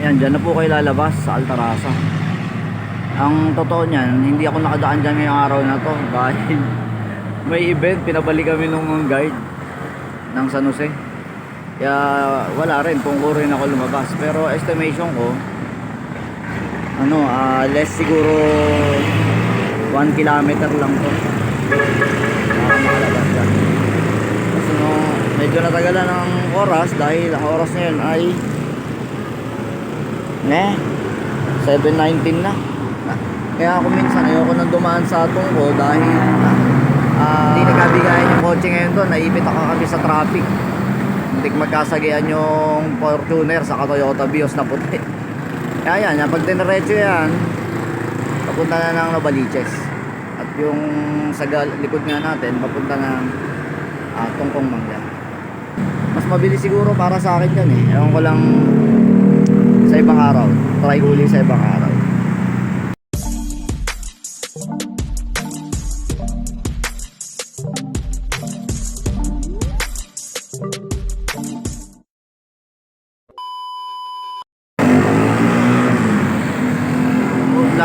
Yan, dyan na po kayo lalabas sa Altarasa. Ang totoo niyan, hindi ako nakadaan dyan ngayong araw na to dahil may event, pinabalik kami nung guide ng San Jose. Kaya wala rin, tungko rin ako lumabas. Pero estimation ko, less siguro 1 kilometer lang to para makalabas dyan. Kasi medyo natagalan ng oras dahil ang oras na yun ay 7:19 na. Kaya ako minsan ayoko nang dumaan sa tungko dahil hindi nagkabigayan yung kotse ngayon doon. Naipit ako kami sa traffic. Hindi magkasagian yung Fortuner sa Toyota Vios na puti. Kaya yan, pag diniretso yan, papunta na ng Novaliches. At yung sa likod nga natin, papunta ng Tungkong Mangga. Mas mabilis siguro para sa akin yan eh. Ewan ko lang sa ibang araw. Try ko uli sa ibang araw.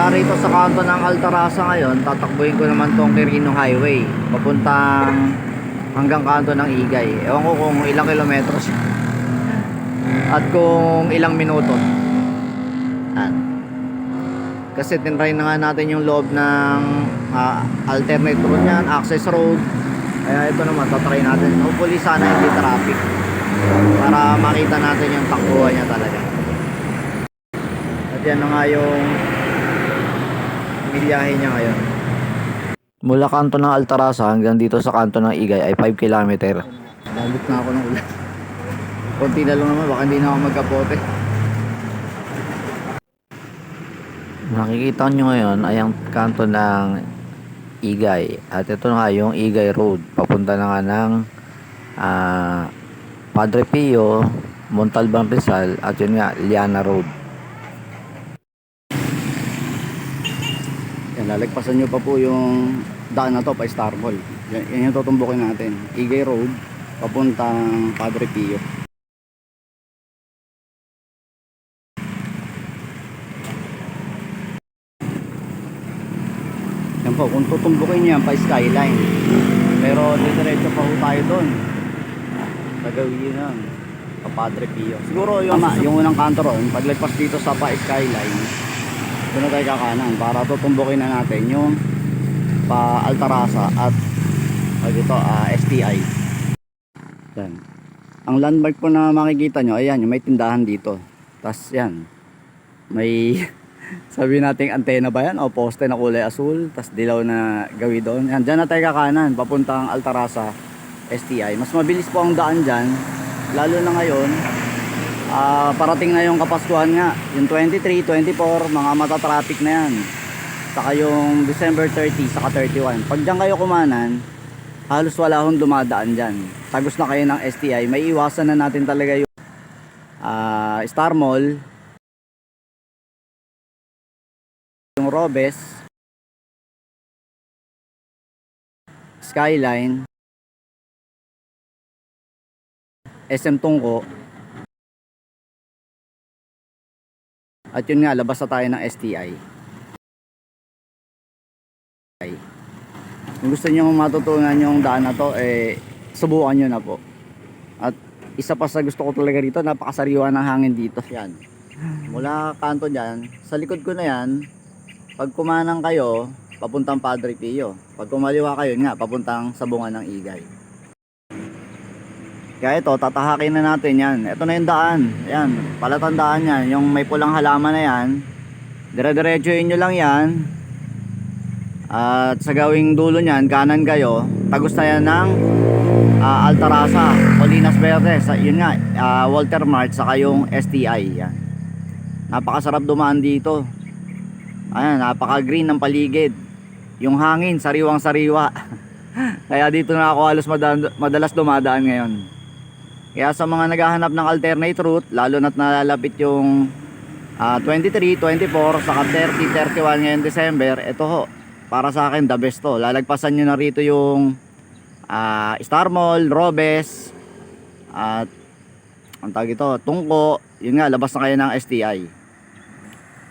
Rito sa kanto ng Altarasa ngayon, tatakbuhin ko naman tong Quirino Highway papuntang hanggang kanto ng Igay. Ewan ko kung ilang kilometros at kung ilang minuto. Kasi tinry na nga natin yung loob ng alternate road yan, access road. Kaya ito naman, tatry natin. Hopefully sana hindi traffic para makita natin yung takbuhan niya talaga. At yan na nga yung biyahe niya ngayon. Mula kanto ng Altarasa hanggang dito sa kanto ng Igay ay 5 km. Dalit na ako ng ulan. Konti na lang naman, baka hindi na ako magkapote. Nakikita nyo ngayon ay ang kanto ng Igay. At ito nga yung Igay Road. Papunta na nga ng Padre Pio, Montalban Rizal at yun nga, Liana Road. Lalagpasan nyo pa po yung daan na to pa Star Mall. Yan yung tutumbukin natin. Igay Road papuntang Padre Pio. Yan po, kung tutumbukin nyo yan pa Skyline. Pero diretso pa po tayo doon. Tagawin lang pa Padre Pio. Siguro yung unang kanto ron, paglagpas dito sa pa Skyline, doon na tayo kakanan para tutumbukin na natin yung pa Altarasa at STI. Yan. Ang landmark po na makikita nyo, ayan, yung may tindahan dito. Tas yan, may sabi nating antena ba yan o poste na kulay asul, tas dilaw na gawi doon. Yan, dyan na tayo kakanan papuntang Altarasa STI. Mas mabilis po ang daan dyan, lalo na ngayon. Parating na yung Kapaskuhan nga, yung 23, 24, mga mata-traffic na yan. Saka yung December 30, saka 31. Pag dyan kayo kumanan, halos wala akong dumadaan dyan. Tagos na kayo ng STI, may iwasan na natin talaga yung Star Mall, yung Robes, Skyline, SM Tungko. At yun nga, labas na tayo ng STI. Kung gusto nyo matutunan yung daan na to, subukan nyo na po. At isa pa sa gusto ko talaga rito, napakasariwa ng hangin dito. Yan. Mula kanto dyan, sa likod ko na yan, pag kumanang kayo, papuntang Padre Pio. Pag kumaliwa kayo nga, papuntang Sabungan ng Igay. Kaya ito, tatahakin na natin yan. Ito na yung daan. Ayan, palatandaan yan. Yung may pulang halaman na yan. Dire-diretsuhin nyo lang yan. At sa gawing dulo nyan, kanan kayo. Tagos na yan ng Altarasa, Colinas Verdes. Yun nga, Walter Mart, saka yung STI. Yan. Napakasarap dumaan dito. Ayan, napaka-green ng paligid. Yung hangin, sariwang sariwa. Kaya dito na ako halos madalas dumadaan ngayon. Kaya sa mga naghahanap ng alternate route, lalo na't nalalapit yung 23, 24, saka 30, 31 ngayon December, ito ho, para sa akin the best to. Lalagpasan nyo na rito yung Star Mall, Robes, at ang tawag ito, Tungko, yun nga, labas na kayo ng STI.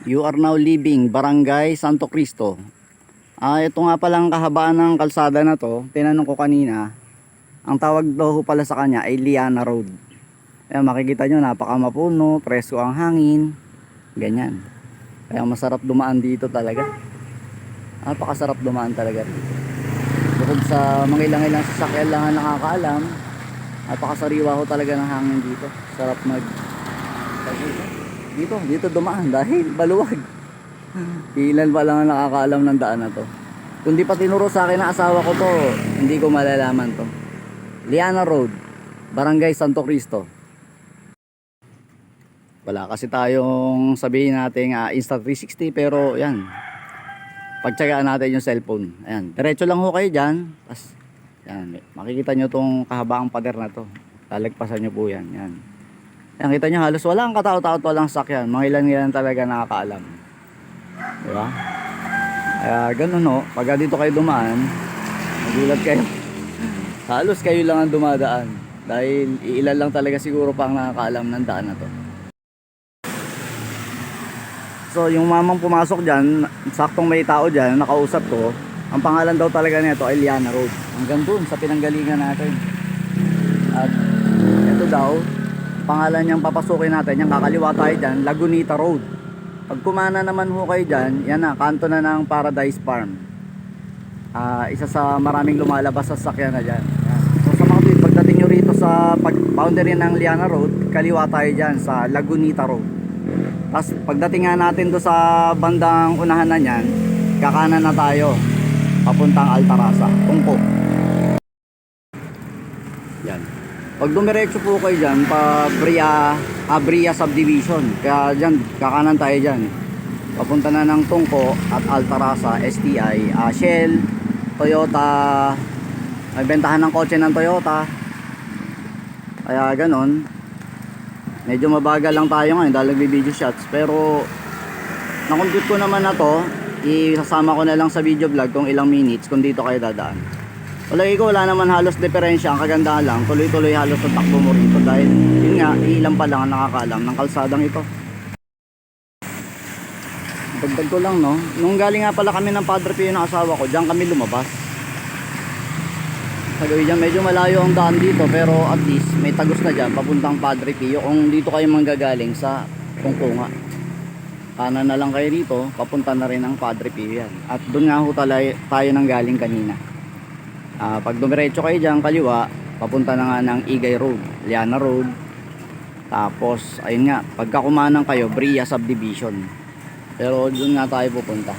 You are now leaving Barangay Santo Cristo. Ito nga palang kahabaan ng kalsada na to. Tinanong ko kanina, ang tawag daw pala sa kanya ay Liana Road. Ayan, makikita nyo, napakamapuno, presko ang hangin, ganyan. Kaya masarap dumaan dito talaga. Napakasarap dumaan talaga dito. Bukod sa mga ilang sasakyan lang ang nakakaalam, napakasariwa ko talaga ng hangin dito. Sarap dito dumaan dahil baluwag. Ilan pa lang ang nakakaalam ng daan na to. Kung di pa tinuro sa akin ng asawa ko to, hindi ko malalaman to. Liana Road, Barangay Santo Cristo. Wala kasi tayong sabihin natin Insta360, pero yan, pagtsagaan natin yung cellphone. Ayan, diretso lang ho kayo dyan. Tapos, yan, makikita nyo tong kahabaang pader na to. Lalagpasan nyo po yan. Yan. Yan, kita nyo halos walang katao-tao, walang sakyan. Mga ilan talaga nakakaalam. Diba? Kaya ganun ho, pagka dito kayo dumaan, magulat kayo. Halos kayo lang ang dumadaan. Dahil iilan lang talaga siguro pa ang nakakaalam ng daan na to. So yung mamang pumasok dyan, saktong may tao dyan, nakausap ko, ang pangalan daw talaga nito ay Liana Road. Hanggang dun sa pinanggalingan natin. At ito daw, pangalan niyang papasukin natin, yung kakaliwa tayo dyan, Lagunita Road. Pag kumana naman ho kayo dyan, yan na, kanto na ng Paradise Farm. Isa sa maraming lumalabas sa sasakyan na dyan. So sa mga tuwid, pagdating nyo rito sa boundary ng Liana Road, kaliwa tayo dyan sa Lagunita Road. Tapos pagdating nga natin do sa bandang unahan na nyan, kakanan na tayo papuntang Altarasa, Tungko. Yan. Pag dumiretso po kayo dyan pa Bria Subdivision, kaya dyan kakanan tayo dyan papunta na ng Tungko at Altarasa, STI, Shell, Toyota, may bentahan ng kotse ng Toyota. Kaya ganon, medyo mabagal lang tayo ngayon dahil nagbi-video shots, pero na-compute ko naman na to, isasama ko na lang sa video vlog kung ilang minutes kung dito kayo dadaan. Wala naman halos diferensya, ang kagandahan lang tuloy-tuloy halos ang takbo mo rito dahil yun nga, ilan pa lang ang nakakaalam ng kalsadang ito. Dagdag ko lang, no, nung galing nga pala kami ng Padre Pio ng asawa ko, diyan kami lumabas. Tagawi dyan, medyo malayo ang daan dito, pero at least may tagos na dyan papuntang Padre Pio kung dito kayo manggagaling sa Tungkunga. Kanan na lang kayo dito, papunta na rin ang Padre Pio yan. At doon nga ho tayo nang galing kanina. Pag dumiretso kayo dyan kaliwa, papunta na nga ng Igay Road, Liana Road. Tapos ayun nga, pagka kumanan kayo, Bria Subdivision. Pero doon nga tayo pupunta.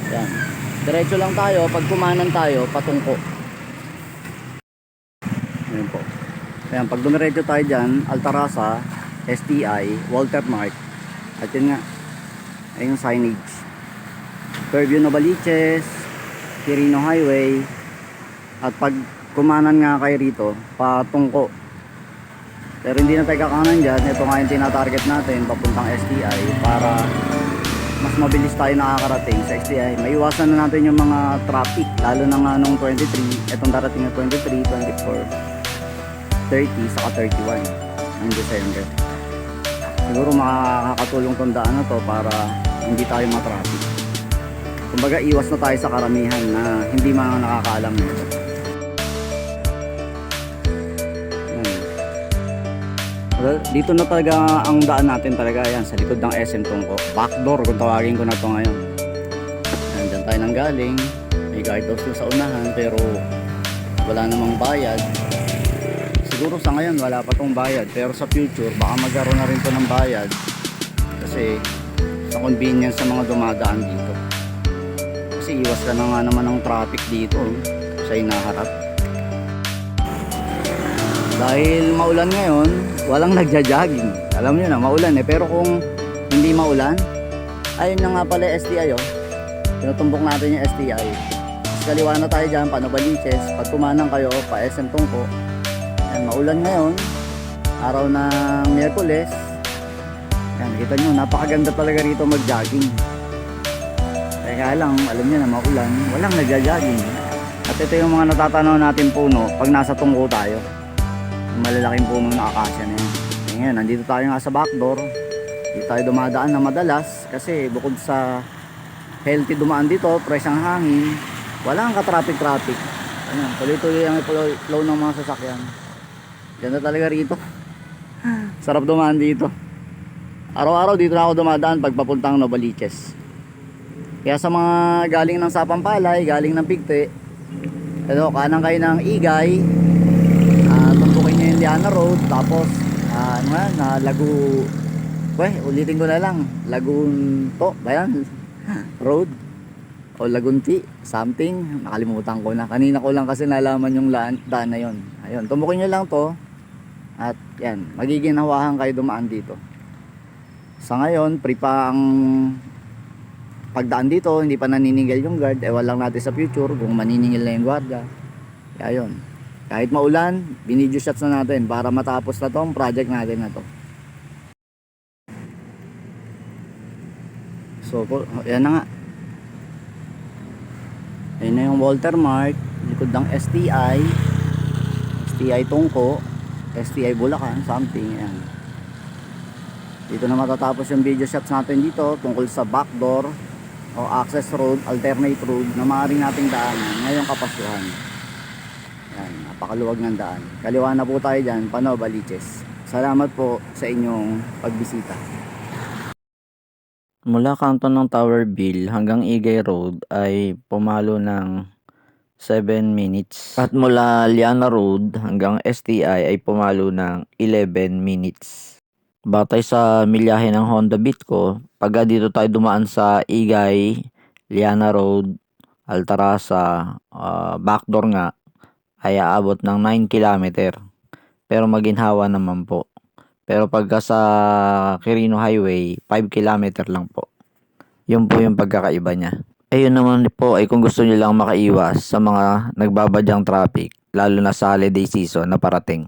Yan, diretso lang tayo, pag kumanan tayo patungko. Ayan po. Ayan, pag dumiretso tayo dyan, Altarasa, STI, Walter Mark. At yun nga, ayun yung signage. Fairview Novaliches, Quirino Highway. At pag kumanan nga kayo rito, patungko. Pero hindi na tayo kakanan dyan. Ito nga yung tinatarget natin, papuntang STI, para mas mabilis tayo nakakarating sa STI. Maiwasan na natin yung mga traffic, lalo na nga nung 23, itong darating na 23, 24, 30, saka 31 ng December. Siguro makakatulong tong daan na to para hindi tayo matraffic. Kumbaga iwas na tayo sa karamihan na hindi mga nakakaalam nito. Dito na talaga ang daan natin talaga, yan sa likod ng SM Tungko. Backdoor kung tawagin ko na to ngayon. Diyan tayo nang galing. May guidehouse sa unahan pero wala namang bayad. Siguro sa ngayon wala pa tong bayad, pero sa future baka magkaroon na rin to ng bayad kasi sa convenience sa mga dumadaan dito. Kasi iwas ka na nga naman ng traffic dito sa hinaharap. Dahil maulan ngayon, walang nagja-jogging. Alam niyo na, maulan pero kung hindi maulan, ayun na nga pala STI oh. Tinutumbok natin yung STI. Tapos kaliwa na tayo dyan, Novaliches. Pag kumanang kayo, pa SM Tungko. Ayan, maulan ngayon. Araw ng Miyerkules. Ayan, kita nyo, napakaganda talaga rito mag-jogging. Kaya lang, alam niyo na, maulan, walang nagja-jogging. At ito yung mga natatanaw natin puno pag nasa Tungko tayo. Malalaking puno na akasya na yan. Ngayon, nandito tayo nga sa backdoor. Dito tayo dumadaan na madalas kasi bukod sa healthy dumaan dito, fresh ang hangin, wala kang ka-traffic. Ayan, tuloy-tuloy ang flow ng mga sasakyan. Ganda talaga rito. Sarap dumaan dito. Araw-araw dito na ako dumadaan pag papuntang Novaliches. Kaya sa mga galing ng Sapampalay, galing ng Pigte, ito, kanan kayo ng Igay, tumpukin nyo yung Liana Road, tapos ulitin ko na lang, Lagunto ba yan? Road o Lagunti, something, nakalimutan ko na. Kanina ko lang kasi nalaman yung daan na yon. Ayun, tumpukin nyo lang to, at yan, magiginhawahan kayo dumaan dito. Sa ngayon, free pa ang pagdaan dito, hindi pa naniningil yung guard. Ewan lang natin sa future kung maniningil na yung guardia. Kaya yun, kahit maulan, binidyo shots na natin para matapos na tong project natin na to. So, yan na nga. Ayun na yung Walter Mart, likod ng STI Tungko, STI Bulacan, something. Yan. Dito na matatapos yung video shots natin dito tungkol sa backdoor o access road, alternate road na maaaring nating daanan ngayong kapasuhan. Yan, napakaluwag ng daan. Kaliwa na po tayo dyan, Novaliches. Salamat po sa inyong pagbisita. Mula kanto ng Towerville hanggang Igay Road ay pumalo ng 7 minutes. At mula Liana Road hanggang STI ay pumalo ng 11 minutes. Batay sa milyahe ng Honda Beat ko, pagka dito tayo dumaan sa Igay, Liana Road, Altarasa, backdoor nga, ay aabot ng 9 kilometer. Pero maginhawa naman po. Pero pagka sa Quirino Highway, 5 kilometer lang po. Yun po yung pagkakaiba niya. Ayun naman po ay kung gusto niyo lang makaiwas sa mga nagbabadyang traffic, lalo na sa holiday season na parating.